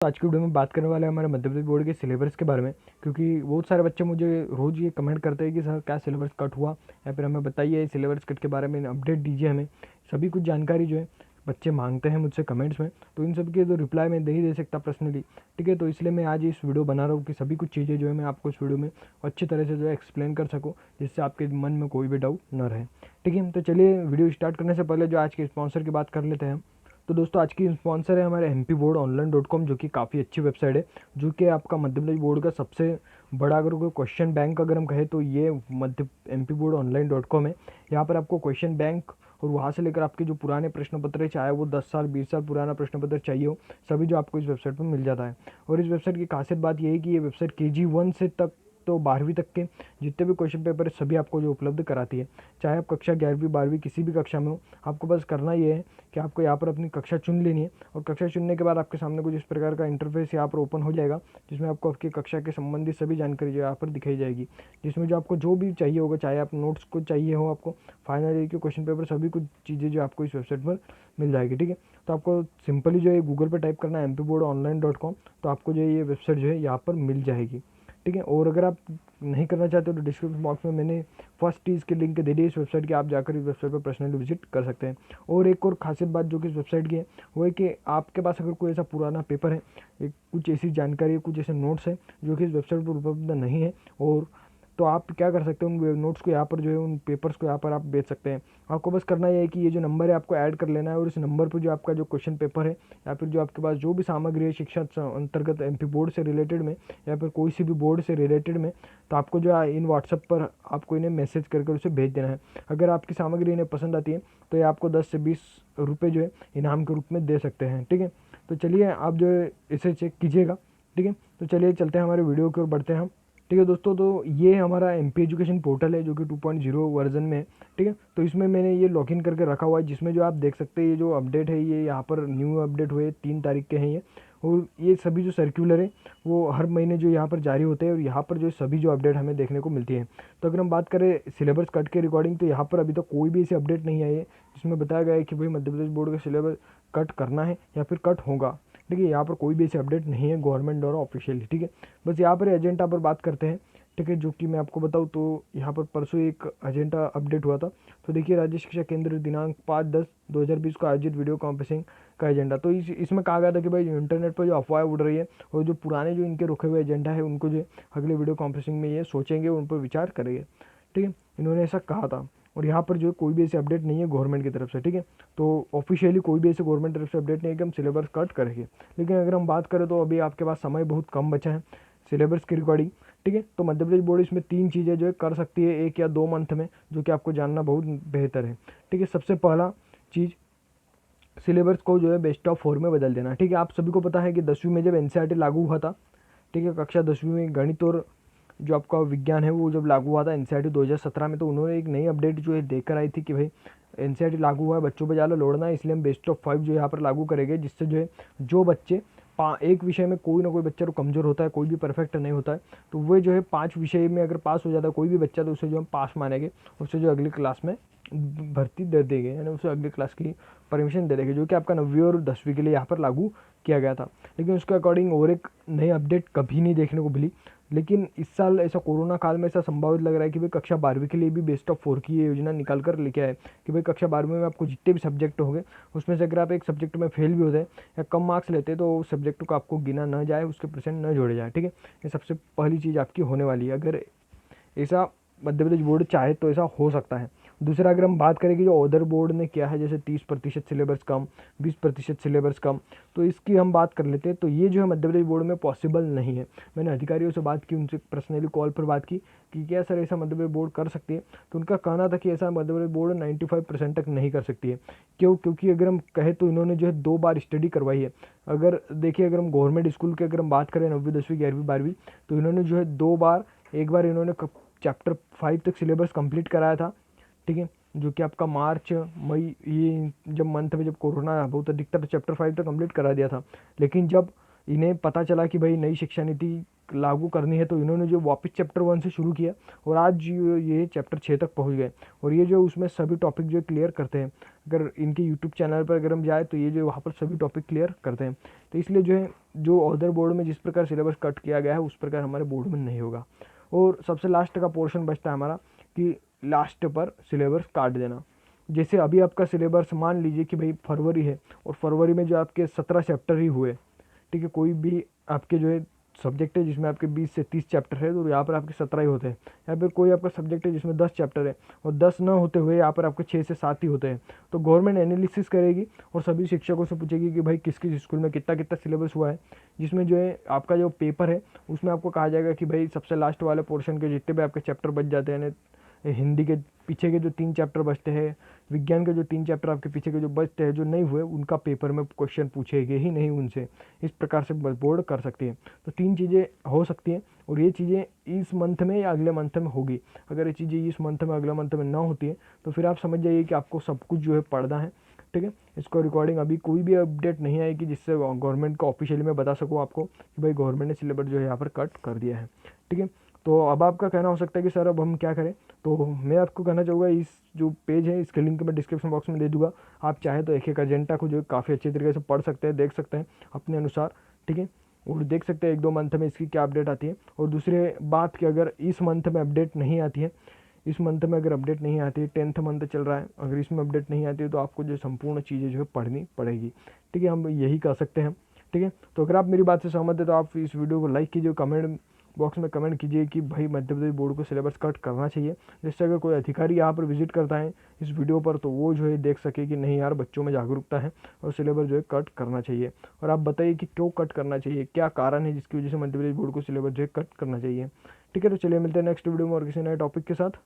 तो आज की वीडियो में बात करने वाले हैं हमारे मध्य प्रदेश बोर्ड के सिलेबस के बारे में, क्योंकि बहुत सारे बच्चे मुझे रोज़ ये कमेंट करते हैं कि सर क्या सिलेबस कट हुआ, या फिर हमें बताइए सिलेबस कट के बारे में अपडेट दीजिए हमें। सभी कुछ जानकारी जो है बच्चे मांगते हैं मुझसे कमेंट्स में, तो इन सब के तो रिप्लाई मैं नहीं दे सकता पर्सनली, ठीक है। तो इसलिए मैं आज इस वीडियो बना रहा हूँ कि सभी कुछ चीज़ें जो है मैं आपको इस वीडियो में अच्छी तरह से जो है एक्सप्लेन कर सकूँ, जिससे आपके मन में कोई भी डाउट न रहे, ठीक है। तो चलिए वीडियो स्टार्ट करने से पहले जो आज के स्पॉन्सर की बात कर लेते हैं। तो दोस्तों आज की स्पॉन्सर है हमारे mpboardonline.com, जो कि काफ़ी अच्छी वेबसाइट है, जो कि आपका मध्य प्रदेश बोर्ड का सबसे बड़ा अगर कोई क्वेश्चन बैंक अगर हम कहें तो ये मध्य mpboardonline.com है। यहाँ पर आपको क्वेश्चन बैंक और वहाँ से लेकर आपके जो पुराने प्रश्न पत्र है, चाहे वो 10 साल 20 साल पुराना प्रश्न पत्र चाहिए हो, सभी जो आपको इस वेबसाइट पर मिल जाता है। और इस वेबसाइट की खासियत बात यह है कि ये वेबसाइट KG1 से तक तो 12वीं तक के जितने भी क्वेश्चन पेपर है सभी आपको जो उपलब्ध कराती है। चाहे आप कक्षा 11वीं 12वीं किसी भी कक्षा में हो, आपको बस करना ये है कि आपको यहाँ पर अपनी कक्षा चुन लेनी है, और कक्षा चुनने के बाद आपके सामने कुछ इस प्रकार का इंटरफेस यहाँ पर ओपन हो जाएगा, जिसमें आपको आपकी कक्षा के संबंधित सभी जानकारी जो यहाँ पर दिखाई जाएगी, जिसमें जो आपको जो भी चाहिए होगा, चाहे आप नोट्स को चाहिए हो, आपको फाइनल ईयर के क्वेश्चन पेपर, सभी कुछ चीज़ें जो आपको इस वेबसाइट पर मिल जाएगी, ठीक है। तो आपको सिंपली जो है गूगल पर टाइप करना है mpboardonline.com, तो आपको जो है ये वेबसाइट जो है यहाँ पर मिल जाएगी, ठीक है। और अगर आप नहीं करना चाहते हो तो डिस्क्रिप्शन बॉक्स में मैंने फर्स्ट चीज़ के लिंक दे दी इस वेबसाइट की, आप जाकर इस वेबसाइट पर पर्सनली विजिट कर सकते हैं। और एक और खासियत बात जो कि इस वेबसाइट की है वो है कि आपके पास अगर कोई ऐसा पुराना पेपर है, एक कुछ ऐसी जानकारी, कुछ ऐसे नोट्स हैं जो कि इस वेबसाइट पर उपलब्ध नहीं है, और तो आप क्या कर सकते हैं, उन नोट्स को यहाँ पर जो है उन पेपर्स को यहाँ पर आप बेच सकते हैं। आपको बस करना ये है कि ये जो नंबर है आपको ऐड कर लेना है, और इस नंबर पर जो आपका जो क्वेश्चन पेपर है या फिर जो आपके पास जो भी सामग्री है शिक्षा अंतर्गत MP बोर्ड से रिलेटेड में या फिर कोई सी भी बोर्ड से रिलेटेड में, तो आपको जो है इन व्हाट्सएप पर आपको इन्हें मैसेज करके उसे भेज देना है। अगर आपकी सामग्री इन्हें पसंद आती है तो ये आपको 10 से 20 रुपये जो है इनाम के रूप में दे सकते हैं, ठीक है। तो चलिए आप जो है इसे चेक कीजिएगा, ठीक है। तो चलिए चलते हैं हमारे वीडियो की ओर बढ़ते हैं हम, ठीक है दोस्तों। तो ये हमारा MP एजुकेशन पोर्टल है जो कि 2.0 वर्जन में है, ठीक है। तो इसमें मैंने ये लॉगिन करके रखा हुआ है, जिसमें जो आप देख सकते हैं ये जो अपडेट है ये यहाँ पर न्यू अपडेट हुए 3 तारीख के हैं ये, और ये सभी जो सर्कुलर है वो हर महीने जो यहाँ पर जारी होते हैं, और यहाँ पर जो सभी जो अपडेट हमें देखने को मिलती है। तो अगर हम बात करें सिलेबस कट के रिकॉर्डिंग, तो यहाँ पर अभी तक कोई भी ऐसी अपडेट नहीं आई है जिसमें बताया गया है कि भाई मध्य प्रदेश बोर्ड का सिलेबस कट करना है या फिर कट होगा, ठीक है। यहाँ पर कोई भी ऐसी अपडेट नहीं है गवर्नमेंट द्वारा ऑफिशियली, ठीक है। बस यहाँ पर एजेंडा पर बात करते हैं, ठीक है, जो कि मैं आपको बताऊँ तो यहाँ पर परसों एक एजेंडा अपडेट हुआ था। तो देखिए राज्य शिक्षा केंद्र दिनांक 5/10/2020 को आयोजित वीडियो कॉन्फ्रेंसिंग का एजेंडा। तो इसमें कहा गया था कि भाई इंटरनेट पर जो अफवाह उड़ रही है और जो पुराने जो इनके रुके हुए एजेंडा है उनको जो अगले वीडियो कॉन्फ्रेंसिंग में ये सोचेंगे, उन पर विचार करेंगे, ठीक है। इन्होंने ऐसा कहा था, और यहाँ पर जो कोई भी ऐसी अपडेट नहीं है गवर्नमेंट की तरफ से, ठीक है। तो ऑफिशियली कोई भी ऐसे गवर्नमेंट तरफ से अपडेट नहीं है कि हम सिलेबस कट करेंगे। लेकिन अगर हम बात करें तो अभी आपके पास समय बहुत कम बचा है सिलेबस की रिकॉर्डिंग, ठीक है। तो मध्य प्रदेश बोर्ड इसमें 3 चीज़ें जो है कर सकती है 1 या 2 मंथ में, जो कि आपको जानना बहुत बेहतर है, ठीक है। सबसे पहला चीज़ सिलेबस को जो है बेस्ट ऑफ 4 में बदल देना, ठीक है। आप सभी को पता है कि 10वीं में जब NCERT लागू हुआ था, ठीक है, कक्षा 10वीं में गणित और जो आपका विज्ञान है वो जब लागू हुआ था NCERT 2017 में, तो उन्होंने एक नई अपडेट जो है देकर आई थी कि भाई NCERT लागू हुआ है, बच्चों पर ज़्यादा लोड़ना है, इसलिए हम बेस्ट ऑफ 5 जो यहाँ पर लागू करेंगे, जिससे जो है जो बच्चे एक विषय में कोई ना कोई बच्चा तो कमज़ोर होता है, कोई भी परफेक्ट नहीं होता है, तो वो जो है 5 विषय में अगर पास हो जाता है कोई भी बच्चा, तो उसे जो हम पास मानेंगे, उससे जो अगली क्लास में भर्ती दे देंगे, यानी उसे अगली क्लास की परमिशन दे देंगे, जो कि आपका 9वीं और 10वीं के लिए यहाँ पर लागू किया गया था। लेकिन उसके अकॉर्डिंग और एक नई अपडेट कभी नहीं देखने को मिली। लेकिन इस साल ऐसा कोरोना काल में ऐसा संभावित लग रहा है कि भाई कक्षा 12वीं के लिए भी बेस्ट ऑफ 4 की ये योजना निकाल कर लेके आए, कि भाई कक्षा 12वीं में आपको जितने भी सब्जेक्ट होंगे उसमें से अगर आप एक सब्जेक्ट में फेल भी होते हैं या कम मार्क्स लेते हैं, तो उस सब्जेक्ट को आपको गिना ना जाए, उसके परसेंट न जोड़े जाए, ठीक है। ये सबसे पहली चीज़ आपकी होने वाली है, अगर ऐसा मध्य प्रदेश बोर्ड चाहे तो ऐसा हो सकता है। दूसरा अगर हम बात करें कि जो अदर बोर्ड ने किया है, जैसे 30% सिलेबस कम, 20% सिलेबस कम, तो इसकी हम बात कर लेते हैं। तो ये जो है मध्य प्रदेश बोर्ड में पॉसिबल नहीं है। मैंने अधिकारियों से बात की, उनसे पर्सनली कॉल पर बात की कि क्या सर ऐसा मध्य प्रदेश बोर्ड कर सकती है, तो उनका कहना था कि ऐसा मध्य प्रदेश बोर्ड 95% तक नहीं कर सकती है। क्यों? क्योंकि अगर हम कहें तो इन्होंने जो है 2 बार स्टडी करवाई है। अगर देखिए अगर हम गवर्नमेंट स्कूल की अगर हम बात करें 9वीं 10वीं 11वीं 12वीं, तो इन्होंने जो है 2 बार, एक बार इन्होंने चैप्टर 5 तक सिलेबस कंप्लीट कराया था, ठीक है, जो कि आपका मार्च मई ये जब मंथ में जब कोरोना बहुत अधिकतर चैप्टर 5 तक कंप्लीट करा दिया था। लेकिन जब इन्हें पता चला कि भाई नई शिक्षा नीति लागू करनी है, तो इन्होंने जो वापस चैप्टर 1 से शुरू किया और आज ये चैप्टर 6 तक पहुंच गए। और ये जो उसमें सभी टॉपिक जो क्लियर करते हैं, अगर इनके यूट्यूब चैनल पर अगर हम जाए तो ये जो वहाँ पर सभी टॉपिक क्लियर करते हैं। तो इसलिए जो है, जो अदर बोर्ड में जिस प्रकार सिलेबस कट किया गया है उस प्रकार हमारे बोर्ड में नहीं होगा। और सबसे लास्ट का पोर्शन बचता है हमारा कि लास्ट पर सिलेबस काट देना। जैसे अभी आपका सिलेबस मान लीजिए कि भाई फरवरी है और फरवरी में जो आपके 17 चैप्टर ही हुए, ठीक है, कोई भी आपके जो है सब्जेक्ट है जिसमें आपके 20 से 30 चैप्टर है तो यहाँ पर आपके 17 ही होते हैं। यहाँ पर कोई आपका सब्जेक्ट है जिसमें 10 चैप्टर है और 10 न होते हुए यहाँ पर आपके 6 से 7 ही होते हैं। तो गवर्नमेंट एनालिसिस करेगी और सभी शिक्षकों से पूछेगी कि भाई किस किस स्कूल में कितना कितना सिलेबस हुआ है, जिसमें जो है आपका जो पेपर है उसमें आपको कहा जाएगा कि भाई सबसे लास्ट वाले पोर्शन के जितने भी आपके चैप्टर बच जाते हैं, हिंदी के पीछे के जो 3 चैप्टर बचते हैं, विज्ञान के जो 3 चैप्टर आपके पीछे के जो बचते हैं जो नहीं हुए, उनका पेपर में क्वेश्चन पूछेंगे ही नहीं उनसे। इस प्रकार से बोर्ड कर सकती है। तो 3 चीज़ें हो सकती हैं और ये चीज़ें इस मंथ में या अगले मंथ में होगी। अगर ये चीज़ें इस मंथ में अगले मंथ में ना होती है तो फिर आप समझ जाइए कि आपको सब कुछ जो है पढ़ना है, ठीक है। इसको रिकॉर्डिंग अभी कोई भी अपडेट नहीं आएगी जिससे गवर्नमेंट को ऑफिशियली मैं बता सकूँ आपको कि भाई गवर्नमेंट ने सिलेबस जो है यहाँ पर कट कर दिया है, ठीक है। तो अब आपका कहना हो सकता है कि सर अब हम क्या करें, तो मैं आपको कहना चाहूँगा इस जो पेज है इसके लिंक मैं डिस्क्रिप्शन बॉक्स में दे दूँगा। आप चाहे तो एक एक एजेंडा को जो काफ़ी अच्छे तरीके से पढ़ सकते हैं, देख सकते हैं अपने अनुसार, ठीक है। और देख सकते हैं 1-2 मंथ में इसकी क्या अपडेट आती है। और दूसरे बात कि अगर इस मंथ में अपडेट नहीं आती है, इस मंथ में अगर अपडेट नहीं आती है, 10th मंथ चल रहा है, अगर इसमें अपडेट नहीं आती है तो आपको जो संपूर्ण चीज़ें जो है पढ़नी पड़ेगी, ठीक है। हम यही कर सकते हैं, ठीक है। तो अगर आप मेरी बात से सहमत है तो आप इस वीडियो को लाइक कीजिए, कमेंट बॉक्स में कमेंट कीजिए कि भाई मध्य प्रदेश बोर्ड को सिलेबस कट करना चाहिए, जिससे अगर कोई अधिकारी यहाँ पर विजिट करता है इस वीडियो पर तो वो जो है देख सके कि नहीं यार बच्चों में जागरूकता है और सिलेबस जो है कट करना चाहिए। और आप बताइए कि क्यों कट करना चाहिए, क्या कारण है जिसकी वजह से मध्य प्रदेश बोर्ड को सिलेबस जो है कट करना चाहिए, ठीक है। तो चलिए मिलते हैं नेक्स्ट वीडियो में और किसी नए टॉपिक के साथ।